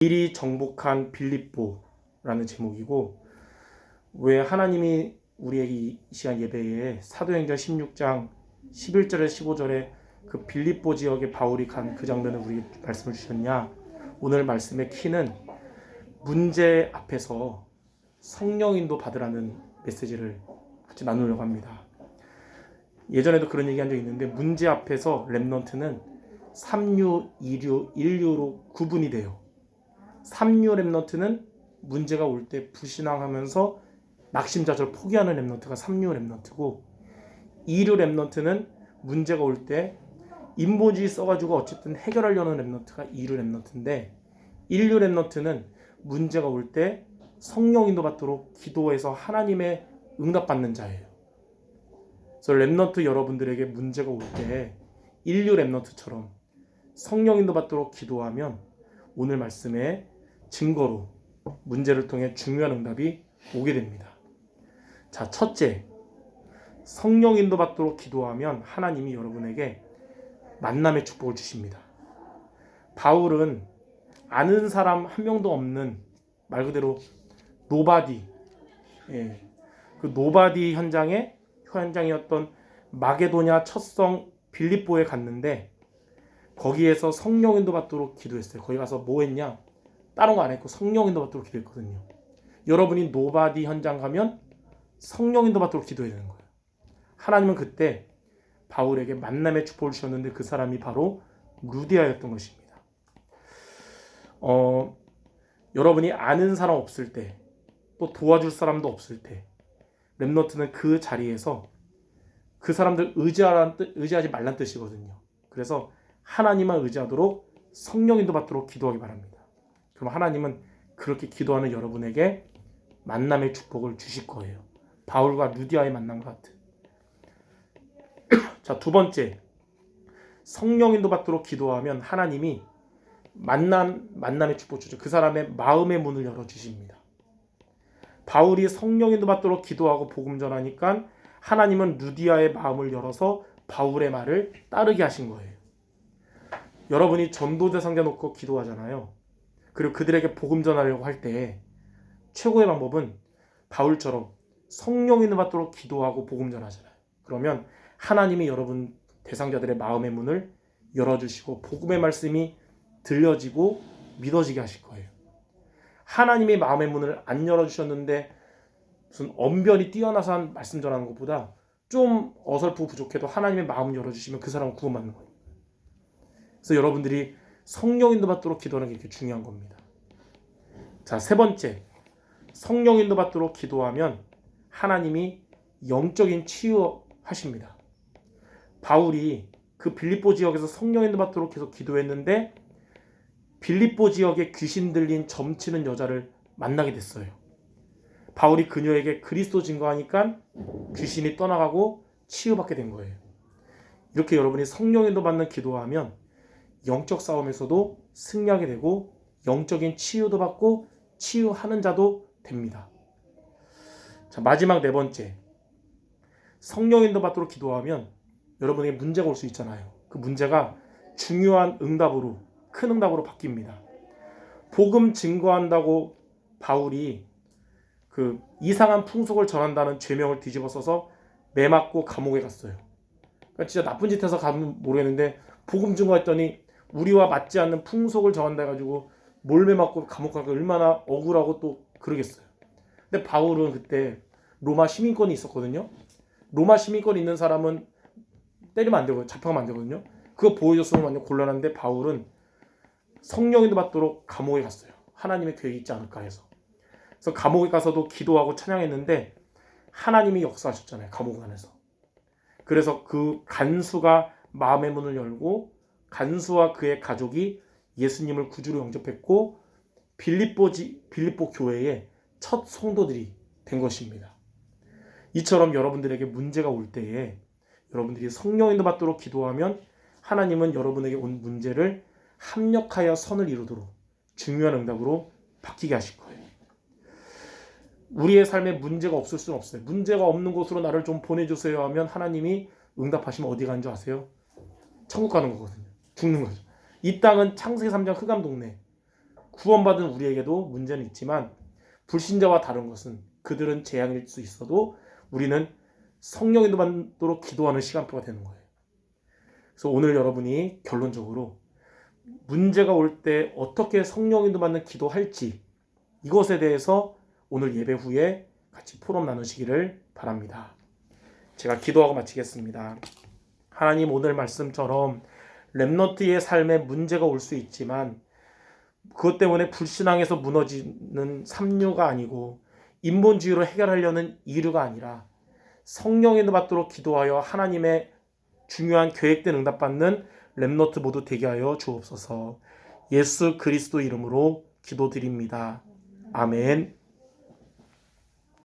미리 정복한 빌립보라는 제목이고, 왜 하나님이 우리에게 이 시간 예배에 사도행전 16장 11절에 15절에 그 빌립보 지역에 바울이 간 그 장면을 우리에게 말씀을 주셨냐? 오늘 말씀의 키는 문제 앞에서 성령인도 받으라는 메시지를 같이 나누려고 합니다. 예전에도 그런 얘기 한 적이 있는데, 문제 앞에서 렘넌트는 3류, 2류, 1류로 구분이 돼요. 3류 렘넌트는 문제가 올 때 불신앙하면서 낙심자절 포기하는 렘넌트가 3류 렘넌트고, 2류 렘넌트는 문제가 올 때 인본주의 써가지고 어쨌든 해결하려는 렘넌트가 2류 렘넌트인데, 1류 렘넌트는 문제가 올 때 성령 인도 받도록 기도해서 하나님의 응답받는 자예요. 그래서 렘넌트 여러분들에게 문제가 올 때 1류 렘넌트처럼 성령 인도 받도록 기도하면 오늘 말씀의 증거로 문제를 통해 중요한 응답이 오게 됩니다. 자, 첫째, 성령 인도 받도록 기도하면 하나님이 여러분에게 만남의 축복을 주십니다. 바울은 아는 사람 한 명도 없는 말 그대로 노바디, 그 노바디 현장이었던 마게도냐 첫성 빌립보에 갔는데, 거기에서 성령 인도 받도록 기도했어요. 거기 가서 뭐 했냐? 다른 거 안 했고 성령 인도 받도록 기도했거든요. 여러분이 노바디 현장 가면 성령 인도 받도록 기도해야 되는 거예요. 하나님은 그때 바울에게 만남의 축복을 주셨는데 그 사람이 바로 루디아였던 것입니다. 여러분이 아는 사람 없을 때, 또 도와줄 사람도 없을 때, 렘넌트는 그 자리에서 그 사람들 의지하지 말란 뜻이거든요. 그래서 하나님만 의지하도록 성령인도 받도록 기도하기 바랍니다. 그럼 하나님은 그렇게 기도하는 여러분에게 만남의 축복을 주실 거예요. 바울과 루디아의 만남과 같은. 자, 두 번째, 성령인도 받도록 기도하면 하나님이 만남의 축복 주죠. 그 사람의 마음의 문을 열어주십니다. 바울이 성령인도 받도록 기도하고 복음 전하니까 하나님은 루디아의 마음을 열어서 바울의 말을 따르게 하신 거예요. 여러분이 전도 대상자 놓고 기도하잖아요. 그리고 그들에게 복음 전하려고 할 때 최고의 방법은 바울처럼 성령인도 받도록 기도하고 복음 전하잖아요. 그러면 하나님이 여러분 대상자들의 마음의 문을 열어주시고 복음의 말씀이 들려지고 믿어지게 하실 거예요. 하나님의 마음의 문을 안 열어주셨는데 무슨 언변이 뛰어나서 한 말씀 전하는 것보다 좀 어설프고 부족해도 하나님의 마음을 열어주시면 그 사람은 구원받는 거예요. 그래서 여러분들이 성령인도 받도록 기도하는 게 이렇게 중요한 겁니다. 자, 세 번째, 성령인도 받도록 기도하면 하나님이 영적인 치유하십니다. 바울이 그 빌립보 지역에서 성령인도 받도록 계속 기도했는데 빌립보 지역에 귀신 들린 점치는 여자를 만나게 됐어요. 바울이 그녀에게 그리스도 증거하니까 귀신이 떠나가고 치유받게 된 거예요. 이렇게 여러분이 성령인도 받는 기도하면 영적 싸움에서도 승리하게 되고 영적인 치유도 받고 치유하는 자도 됩니다. 자, 마지막 네 번째, 성령인도 받도록 기도하면 여러분에게 문제가 올 수 있잖아요. 그 문제가 중요한 응답으로, 큰 응답으로 바뀝니다. 복음 증거한다고 바울이 그 이상한 풍속을 전한다는 죄명을 뒤집어 써서 매 맞고 감옥에 갔어요. 그러니까 진짜 나쁜 짓 해서 가면 모르겠는데 복음 증거했더니 우리와 맞지 않는 풍속을 전한다 해가지고 몰매 맞고 감옥 가서 얼마나 억울하고 또 그러겠어요. 근데 바울은 그때 로마 시민권이 있었거든요. 로마 시민권이 있는 사람은 때리면 안 되고 잡혀가면 안 되거든요. 그거 보여줬으면 완전 곤란한데 바울은 성령인도 받도록 감옥에 갔어요. 하나님의 계획이 있지 않을까 해서. 그래서 감옥에 가서도 기도하고 찬양했는데 하나님이 역사하셨잖아요. 감옥 안에서. 그래서 그 간수가 마음의 문을 열고 간수와 그의 가족이 예수님을 구주로 영접했고 빌립보 교회의 첫 성도들이 된 것입니다. 이처럼 여러분들에게 문제가 올 때에 여러분들이 성령인도 받도록 기도하면 하나님은 여러분에게 온 문제를 합력하여 선을 이루도록 중요한 응답으로 바뀌게 하실 거예요. 우리의 삶에 문제가 없을 수는 없어요. 문제가 없는 곳으로 나를 좀 보내주세요 하면 하나님이 응답하시면 어디 가는 줄 아세요? 천국 가는 거거든요. 죽는 거죠. 이 땅은 창세기 3장 흑암 동네. 구원받은 우리에게도 문제는 있지만 불신자와 다른 것은 그들은 재앙일 수 있어도 우리는 성령 인도받도록 기도하는 시간표가 되는 거예요. 그래서 오늘 여러분이 결론적으로 문제가 올 때 어떻게 성령 인도받는 기도할지 이것에 대해서 오늘 예배 후에 같이 포럼 나누시기를 바랍니다. 제가 기도하고 마치겠습니다. 하나님, 오늘 말씀처럼 렘넌트의 삶에 문제가 올 수 있지만 그것 때문에 불신앙에서 무너지는 삼류가 아니고 인본주의로 해결하려는 이류가 아니라 성령의 받도록 기도하여 하나님의 중요한 계획된 응답받는 렘넌트 모두 되게 하여 주옵소서. 예수 그리스도 이름으로 기도드립니다. 아멘.